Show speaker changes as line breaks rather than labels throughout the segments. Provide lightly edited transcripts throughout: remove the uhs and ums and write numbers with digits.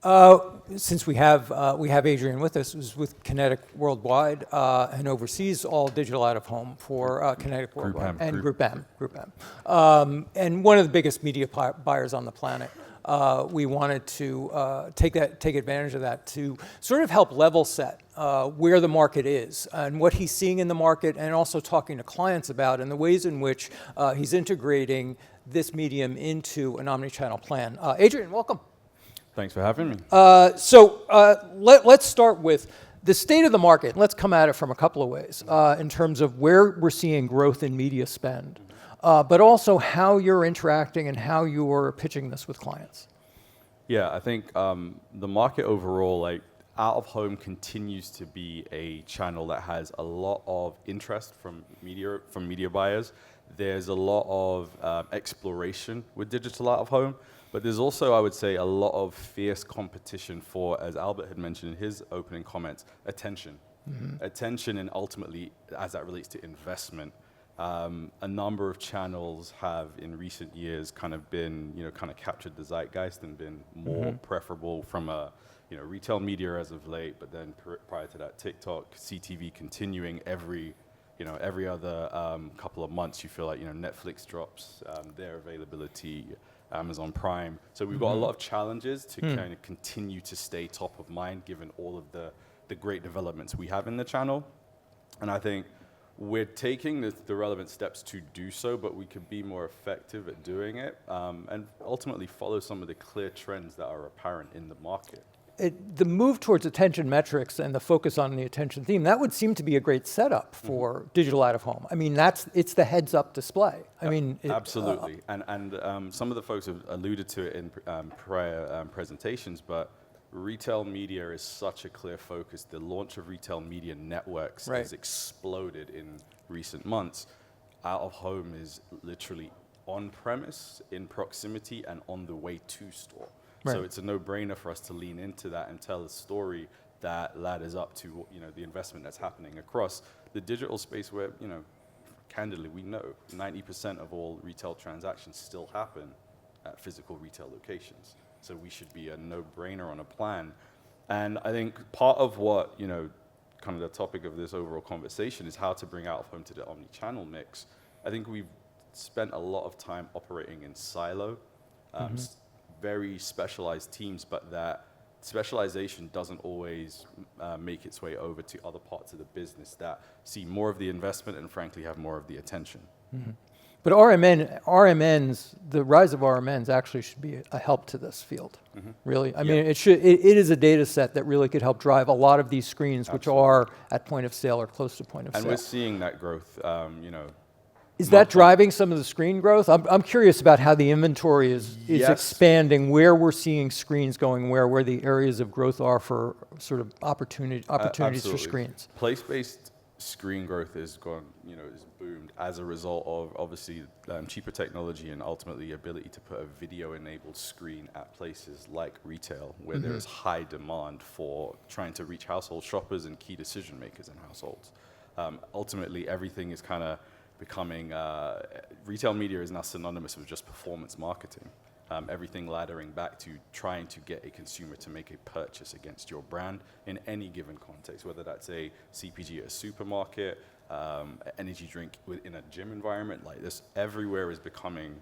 Since we have Adrian with us, who's with Kinetic Worldwide and oversees all digital out of home for Kinetic Worldwide and Group M. And one of the biggest media buyers on the planet. We wanted to take advantage of that to sort of help level set where the market is and what he's seeing in the market, and also talking to clients about and the ways in which he's integrating this medium into an omnichannel plan. Adrian, welcome.
Thanks for having me.
Let's start with the state of the market. Let's come at it from a couple of ways in terms of where we're seeing growth in media spend, but also how you're interacting and how you're pitching this with clients.
Yeah, I think the market overall, like out of home continues to be a channel that has a lot of interest from media buyers. There's a lot of exploration with digital out of home. But there's also, I would say, a lot of fierce competition for, as Albert had mentioned in his opening comments, attention. Mm-hmm. Attention, and ultimately, as that relates to investment, a number of channels have in recent years kind of been, kind of captured the zeitgeist and been more preferable from a, retail media as of late, but then prior to that, TikTok, CTV continuing every other couple of months. You feel like, Netflix drops their availability, Amazon Prime. So we've got a lot of challenges to kind of continue to stay top of mind given all of the great developments we have in the channel. And I think we're taking the relevant steps to do so, but we could be more effective at doing it and ultimately follow some of the clear trends that are apparent in the market.
The move towards attention metrics and the focus on the attention theme, that would seem to be a great setup for digital out of home. I mean, it's the heads up display. I mean,
absolutely. And some of the folks have alluded to it in prior presentations, but retail media is such a clear focus. The launch of retail media networks has exploded in recent months. Out of home is literally on premise, in proximity, and on the way to store. Right. So it's a no-brainer for us to lean into that and tell a story that ladders up to the investment that's happening across the digital space where, candidly, we know 90% of all retail transactions still happen at physical retail locations. So we should be a no-brainer on a plan. And I think part of what, kind of the topic of this overall conversation is how to bring out of home to the omni-channel mix. I think we've spent a lot of time operating in silo, very specialized teams, but that specialization doesn't always make its way over to other parts of the business that see more of the investment and frankly have more of the attention. Mm-hmm.
But RMNs, the rise of RMNs actually should be a help to this field, really. I mean, it is a data set that really could help drive a lot of these screens, which are at point of sale or close to point of sale.
And we're seeing that growth,
Is that driving some of the screen growth? I'm curious about how the inventory is expanding, where we're seeing screens going, where the areas of growth are for sort of opportunities for screens.
Place-based screen growth is is boomed as a result of obviously cheaper technology and ultimately the ability to put a video-enabled screen at places like retail, where there is high demand for trying to reach household shoppers and key decision makers in households. Ultimately, everything is kind of becoming, retail media is now synonymous with just performance marketing. Everything laddering back to trying to get a consumer to make a purchase against your brand in any given context, whether that's a CPG at a supermarket, energy drink in a gym environment, like this, everywhere is becoming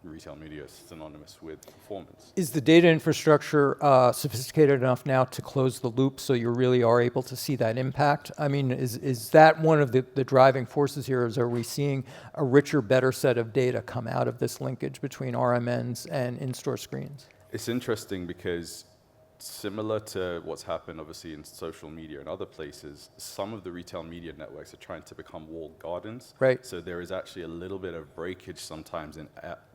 retail media synonymous with performance.
Is the data infrastructure sophisticated enough now to close the loop so you really are able to see that impact? I mean, is that one of the driving forces here? Are we seeing a richer, better set of data come out of this linkage between RMNs and in-store screens?
It's interesting because similar to what's happened obviously in social media and other places, some of the retail media networks are trying to become walled gardens.
Right.
So there is actually a little bit of breakage sometimes in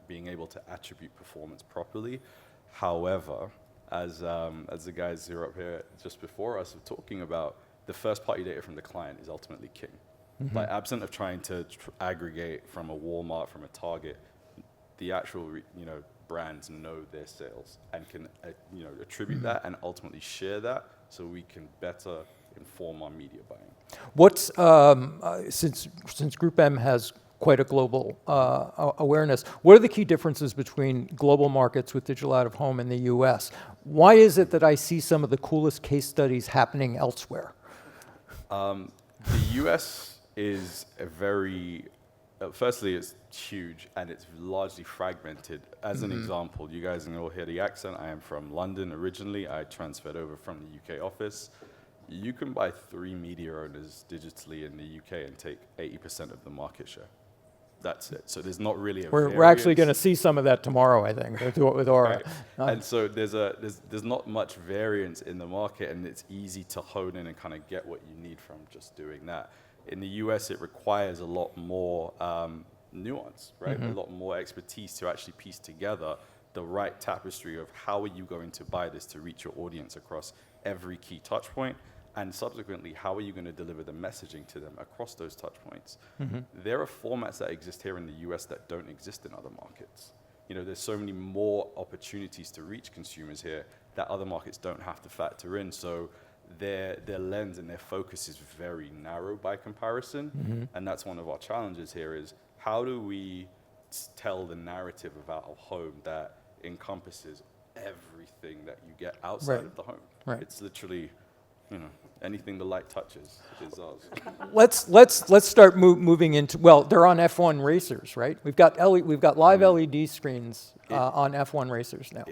being able to attribute performance properly. However, as the guys who are up here just before us are talking about, the first party data from the client is ultimately king. Like absent of trying to aggregate from a Walmart, from a Target, the actual brands know their sales and can attribute that and ultimately share that so we can better inform our media buying.
What's since Group M has quite a global awareness. What are the key differences between global markets with digital out-of-home and the US? Why is it that I see some of the coolest case studies happening elsewhere?
The US is a very, firstly, it's huge and it's largely fragmented. As an example, you guys can all hear the accent. I am from London originally. I transferred over from the UK office. You can buy 3 media owners digitally in the UK and take 80% of the market share. That's it. So there's not really a
We're actually going to see some of that tomorrow, I think, with Aura.
Right. And so there's not much variance in the market, and it's easy to hone in and kind of get what you need from just doing that. In the US, it requires a lot more nuance, right? A lot more expertise to actually piece together the right tapestry of how are you going to buy this to reach your audience across every key touch point, and subsequently, how are you going to deliver the messaging to them across those touch points? There are formats that exist here in the US that don't exist in other markets. You know, there's so many more opportunities to reach consumers here that other markets don't have to factor in. So their lens and their focus is very narrow by comparison. And that's one of our challenges here is how do we tell the narrative of out of home that encompasses everything that you get outside of the home? It's literally, you know, anything the light touches is ours.
Let's start moving into, well, they're on F1 racers, right? We've got live LED screens on F1 racers now.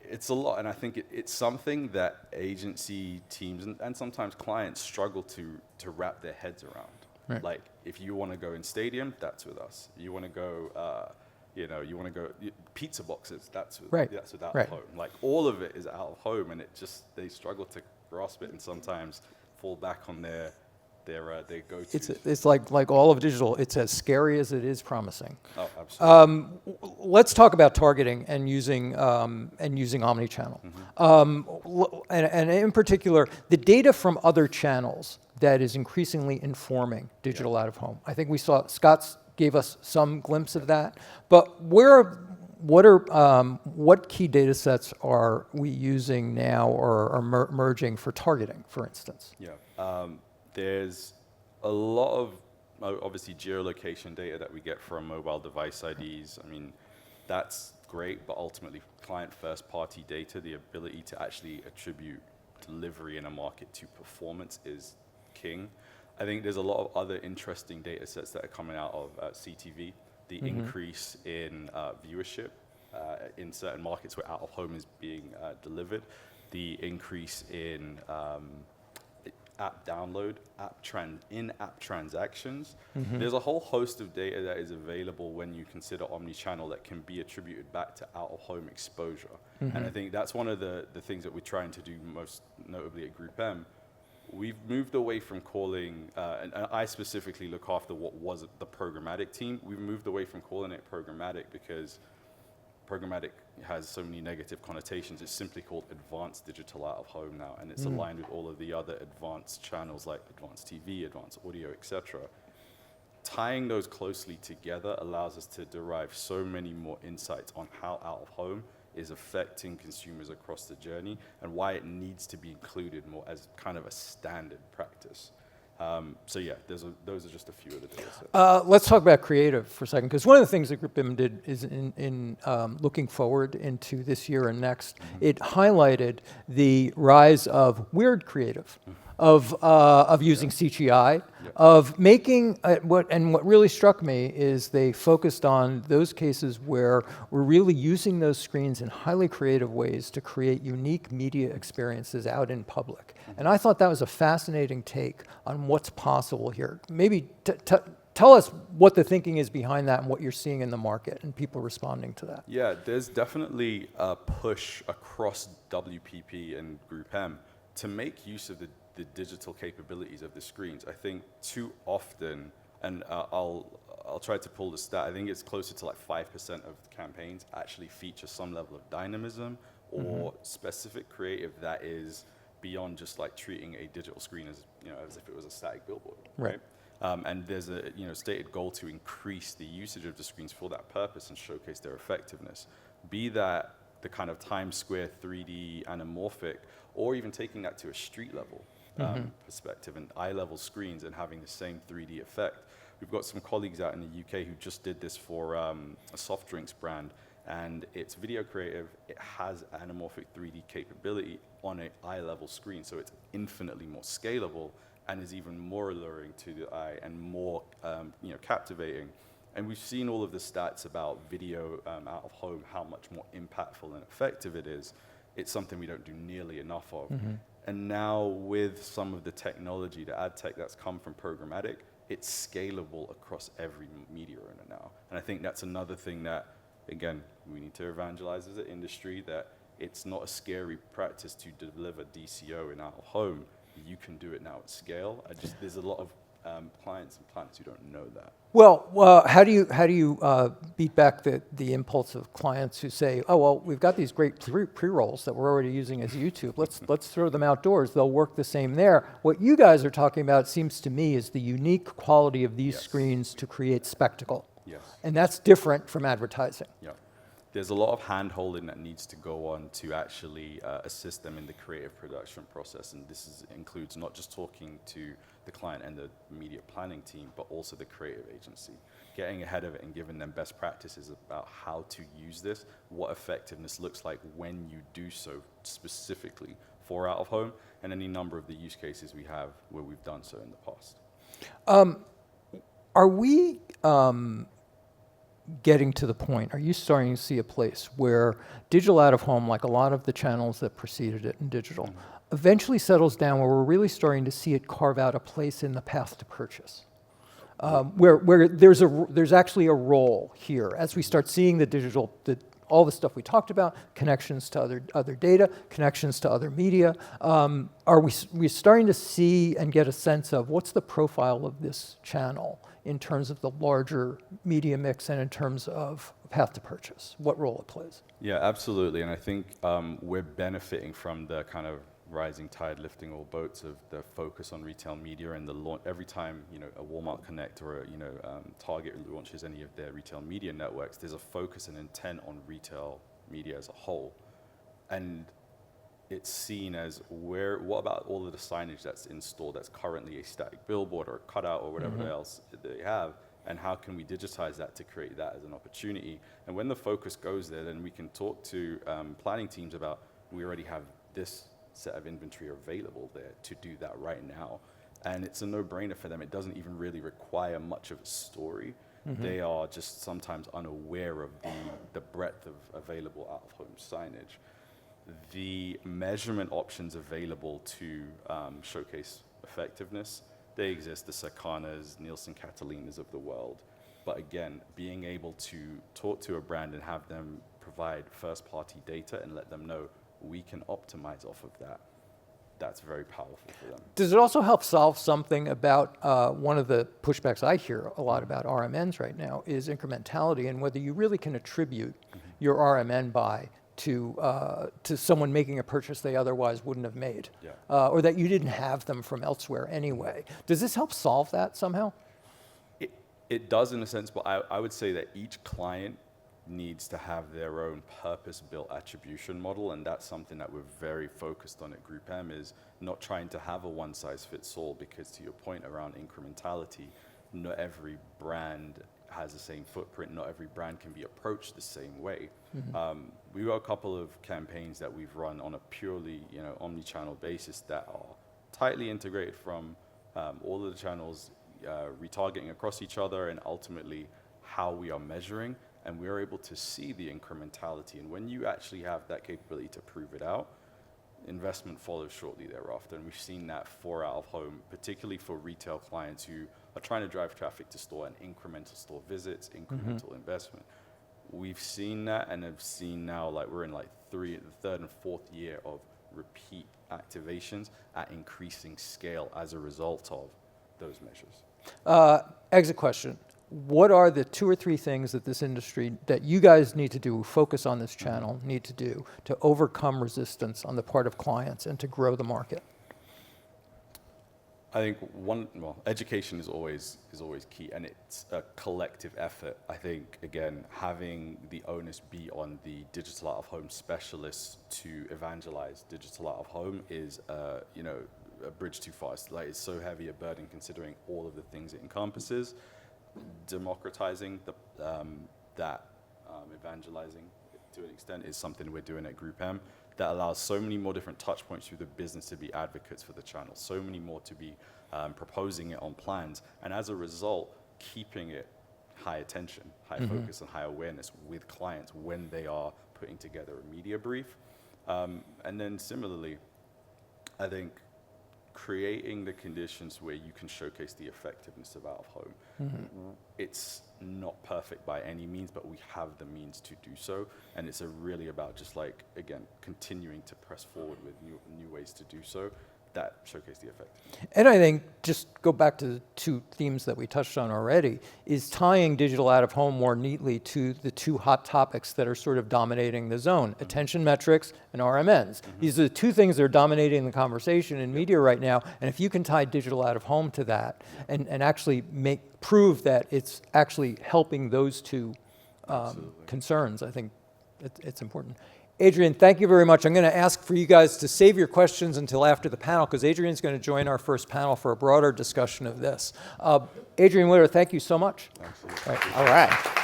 It's a lot, and I think it's something that agency teams and sometimes clients struggle to wrap their heads around. Like, if you want to go in stadium, that's with us. You want to go, you want to go pizza boxes, that's with out of home. Like, all of it is out of home, and they struggle to grasp it, and sometimes fall back on their go-to.
It's like all of digital. It's as scary as it is promising.
Oh, absolutely.
Let's talk about targeting and using omnichannel. And in particular, the data from other channels that is increasingly informing digital out of home. I think we saw Scott's gave us some glimpse of that, but what key data sets are we using now or are merging for targeting, for instance?
There's a lot of, obviously, geolocation data that we get from mobile device IDs. I mean, that's great, but ultimately, client first-party data, the ability to actually attribute delivery in a market to performance is king. I think there's a lot of other interesting data sets that are coming out of CTV, the increase in viewership in certain markets where out-of-home is being delivered, the increase in app download, in-app transactions. There's a whole host of data that is available when you consider omnichannel that can be attributed back to out-of-home exposure. And I think that's one of the things that we're trying to do most notably at Group M. We've moved away from calling, and I specifically look after what was the programmatic team. We've moved away from calling it programmatic because programmatic has so many negative connotations. It's simply called advanced digital out of home now, and it's aligned with all of the other advanced channels like advanced TV, advanced audio, etc. Tying those closely together allows us to derive so many more insights on how out of home is affecting consumers across the journey and why it needs to be included more as kind of a standard practice. So yeah, those are just a few of the data sets.
Let's talk about creative for a second, because one of the things that Group M did is in looking forward into this year and next, it highlighted the rise of weird creative, of using CGI, of making what really struck me is they focused on those cases where we're really using those screens in highly creative ways to create unique media experiences out in public. And I thought that was a fascinating take on what's possible here. Maybe tell us what the thinking is behind that and what you're seeing in the market and people responding to that.
Yeah, there's definitely a push across WPP and Group M to make use of the digital capabilities of the screens. I think too often, and I'll try to pull the stat, I think it's closer to like 5% of campaigns actually feature some level of dynamism or specific creative that is beyond just like treating a digital screen as, as if it was a static billboard, right? And there's a stated goal to increase the usage of the screens for that purpose and showcase their effectiveness. Be that the kind of Times Square 3D anamorphic, or even taking that to a street level perspective and eye-level screens and having the same 3D effect. we've got some colleagues out in the UK who just did this for a soft drinks brand, and it's video creative. It has anamorphic 3D capability on an eye-level screen, so it's infinitely more scalable and is even more alluring to the eye and more captivating. And we've seen all of the stats about video out of home, how much more impactful and effective it is. It's something we don't do nearly enough of. And now with some of the technology, the ad tech that's come from programmatic, it's scalable across every media owner now. And I think that's another thing that, again, we need to evangelize as an industry, that it's not a scary practice to deliver DCO in out of home. You can do it now at scale. There's a lot of clients and planners who don't know that.
Well, how do you beat back the impulse of clients who say, oh, well, we've got these great pre-rolls that we're already using as YouTube. Let's throw them outdoors. They'll work the same there. What you guys are talking about, it seems to me, is the unique quality of these screens to create spectacle.
Yes.
And that's different from advertising.
Yeah. There's a lot of hand-holding that needs to go on to actually assist them in the creative production process, and includes not just talking to the client and the media planning team, but also the creative agency. Getting ahead of it and giving them best practices about how to use this, what effectiveness looks like when you do so specifically for out of home, and any number of the use cases we have where we've done so in the past.
Are we getting to the point, are you starting to see a place where digital out of home, like a lot of the channels that preceded it in digital, eventually settles down where we're really starting to see it carve out a place in the path to purchase? Where there's actually a role here as we start seeing the digital, all the stuff we talked about, connections to other data, connections to other media. Are we starting to see and get a sense of what's the profile of this channel in terms of the larger media mix and in terms of path to purchase, what role it plays?
Yeah, absolutely. And I think we're benefiting from the kind of rising tide lifting all boats of the focus on retail media and the launch. Every time a Walmart Connect or Target launches any of their retail media networks, there's a focus and intent on retail media as a whole, and it's seen as what about all of the signage that's in store that's currently a static billboard or a cutout or whatever else they have, and how can we digitize that to create that as an opportunity? And when the focus goes there, then we can talk to planning teams about, we already have this set of inventory available there to do that right now. And it's a no-brainer for them. It doesn't even really require much of a story. They are just sometimes unaware of the breadth of available out-of-home signage. The measurement options available to showcase effectiveness, they exist, the Circanas, Nielsen Catalinas of the world. But again, being able to talk to a brand and have them provide first-party data and let them know we can optimize off of that, that's very powerful for them.
Does it also help solve something about one of the pushbacks I hear a lot about RMNs right now is incrementality and whether you really can attribute your RMN buy to someone making a purchase they otherwise wouldn't have made, or that you didn't have them from elsewhere anyway. Does this help solve that somehow?
It does in a sense, but I would say that each client needs to have their own purpose-built attribution model, and that's something that we're very focused on at Group M, is not trying to have a one-size-fits-all, because to your point around incrementality, not every brand has the same footprint, not every brand can be approached the same way. We've got a couple of campaigns that we've run on a purely omni-channel basis that are tightly integrated from all of the channels, retargeting across each other, and ultimately how we are measuring, and we're able to see the incrementality. And when you actually have that capability to prove it out, investment follows shortly thereafter. And we've seen that for out of home, particularly for retail clients who are trying to drive traffic to store and incremental store visits, incremental investment. We've seen that, and have seen now, like we're in like the third and fourth year of repeat activations at increasing scale as a result of those measures.
Exit question. What are the 2 or 3 things that this industry, that you guys need to do, focus on this channel, need to do to overcome resistance on the part of clients and to grow the market?
I think education is always key, and it's a collective effort. I think, again, having the onus be on the digital out of home specialists to evangelize digital out of home is, a bridge too far. It's so heavy a burden considering all of the things it encompasses. democratizing that evangelizing to an extent is something we're doing at Group M that allows so many more different touch points through the business to be advocates for the channel, so many more to be proposing it on plans, and as a result, keeping it high attention, high focus, and high awareness with clients when they are putting together a media brief. And then similarly, I think creating the conditions where you can showcase the effectiveness of out-of-home. It's not perfect by any means, but we have the means to do so. And it's really about just like, again, continuing to press forward with new ways to do so that showcase the effect.
And I think, just go back to the two themes that we touched on already, is tying digital out of home more neatly to the two hot topics that are sort of dominating the zone, attention metrics and RMNs. These are the two things that are dominating the conversation in media right now, and if you can tie digital out of home to that and actually prove that it's actually helping those two concerns, I think it's important. Adrian, thank you very much. I'm going to ask for you guys to save your questions until after the panel, because Adrian's going to join our first panel for a broader discussion of this. Adrian Witter, thank you so much.
Absolutely.
All right.